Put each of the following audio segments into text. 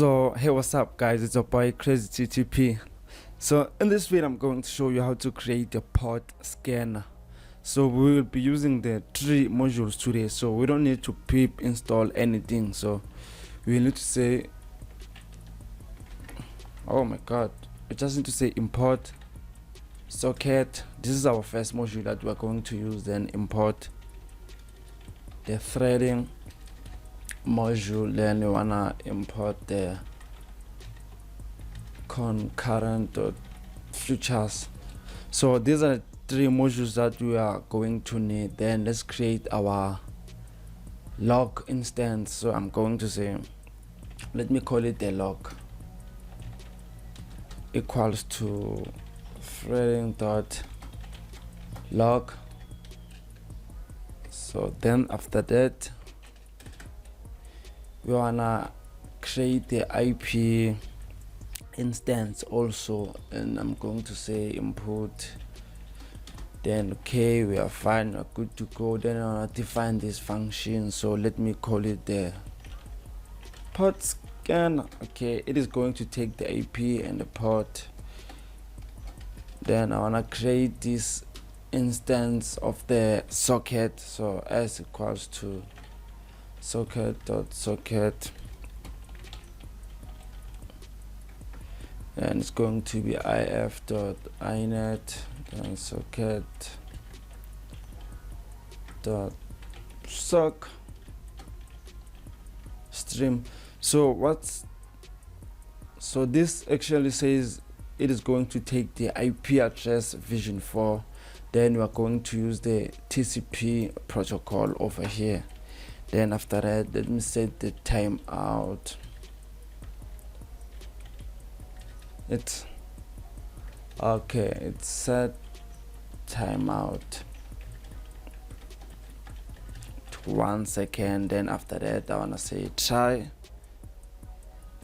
So hey, what's up guys, it's your boy Crazy TTP. So in this video I'm going to show you how to create a pod scanner. So we will be using the 3 modules today, so we don't need to pip install anything. So we need to say, oh my god, we just need to say import socket. This is our first module that we're going to use. Then import the threading module, then we wanna import the concurrent futures. So these are 3 modules that we are going to need. Then let's create our log instance. So I'm going to say, let me call it the log equals to threading dot log. So then after that we wanna create the IP instance also, and I'm going to say input. Then okay, we are fine, we're good to go. Then I wanna define this function, so let me call it the pod scan. Okay, it is going to take the IP and the port. Then I wanna create this instance of the socket, so s equals to socket, and it's going to be if.inet, then socket.sock stream. So this actually says it is going to take the IP address version 4. Then we are going to use the TCP protocol over here. Then after that, let me set the timeout. It's set timeout to 1 second. Then after that I wanna say try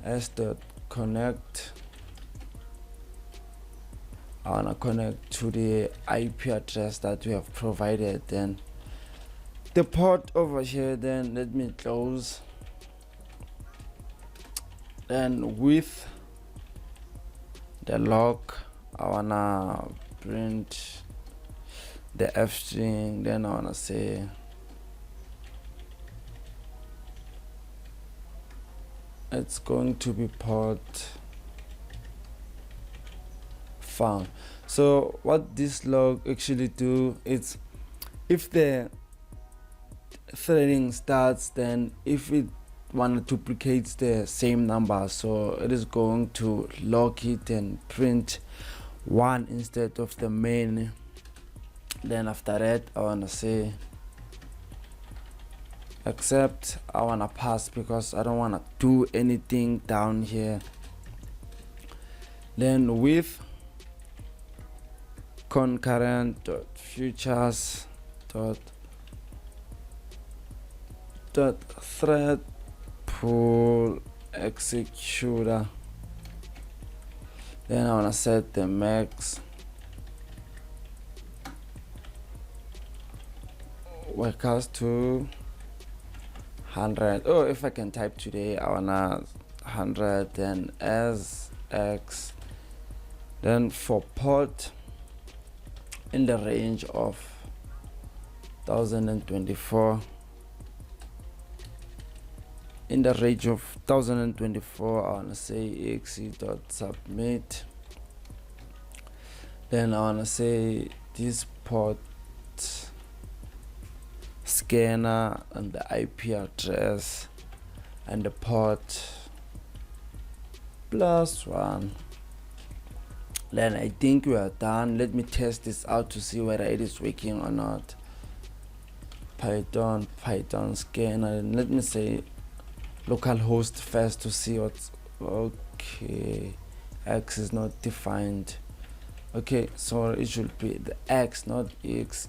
s.connect. I wanna connect to the IP address that we have provided. Then the port over here, then let me close. Then with the log I wanna print the f string. Then I wanna say it's going to be port found. So what this log actually do is, if the threading starts, then if it want to duplicate the same number, so it is going to log it and print 1 instead of the main. Then after that I want to say accept. I want to pass because I don't want to do anything down here. Then with concurrent.futures thread pool executor. Then I want to set the max workers to 100. Oh, if I can type today, I wanna 100. Then as x, then for port in the range of 1024. In the range of 1024, I want to say exe.submit. Then I want to say this port scanner and the IP address and the port +1. Then I think we are done. Let me test this out to see whether it is working or not. Python scanner, and let me say localhost first to see what's okay. X is not defined. Okay, so it should be the X, not exe.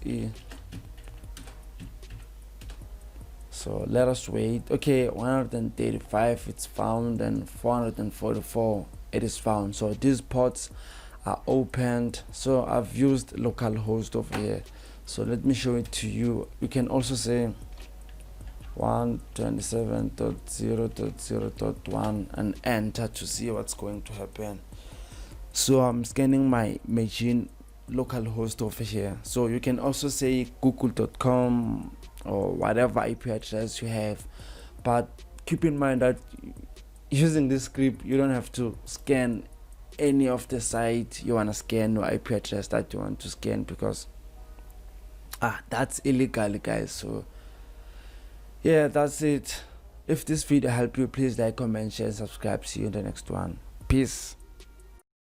So let us wait. Okay, 135 it's found, and 444 it is found. So these ports are opened. So I've used localhost over here. So let me show it to you. You can also say 127.0.0.1 and enter to see what's going to happen. So I'm scanning my machine localhost over here. So you can also say google.com or whatever IP address you have, but keep in mind that using this script you don't have to scan any of the site you want to scan or IP address that you want to scan, because that's illegal, guys. So yeah, that's it. If this video helped you, please like, comment, share, subscribe. See you in the next one. Peace.